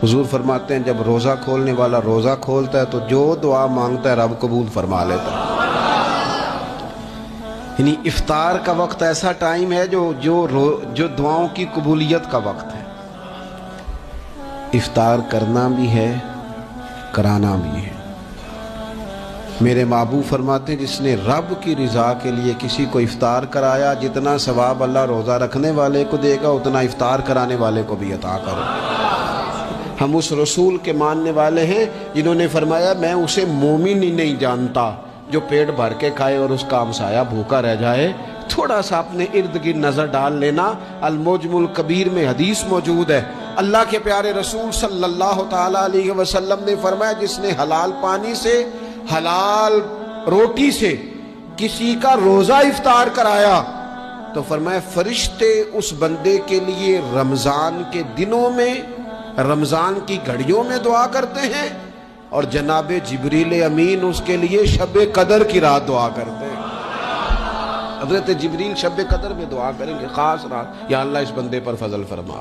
حضور فرماتے ہیں جب روزہ کھولنے والا روزہ کھولتا ہے تو جو دعا مانگتا ہے رب قبول فرما لیتا ہے۔ یعنی افطار کا وقت ایسا ٹائم ہے جو دعاؤں کی قبولیت کا وقت ہے۔ افطار کرنا بھی ہے، کرانا بھی ہے۔ میرے محبوب فرماتے ہیں جس نے رب کی رضا کے لیے کسی کو افطار کرایا، جتنا ثواب اللہ روزہ رکھنے والے کو دے گا اتنا افطار کرانے والے کو بھی عطا کرو۔ ہم اس رسول کے ماننے والے ہیں جنہوں نے فرمایا میں اسے مومن ہی نہیں جانتا جو پیٹ بھر کے کھائے اور اس کا ہمسایہ بھوکا رہ جائے۔ تھوڑا سا اپنے ارد گرد نظر ڈال لینا، المعجم الکبیر میں حدیث موجود ہے۔ اللہ کے پیارے رسول صلی اللہ تعالیٰ علیہ وسلم نے فرمایا جس نے حلال پانی سے، حلال روٹی سے کسی کا روزہ افطار کرایا تو فرمایا فرشتے اس بندے کے لیے رمضان کے دنوں میں، رمضان کی گھڑیوں میں دعا کرتے ہیں، اور جناب جبریل امین اس کے لیے شب قدر کی رات دعا کرتے ہیں۔ حضرت جبریل شب قدر میں دعا کریں گے خاص رات، یا اللہ اس بندے پر فضل فرما۔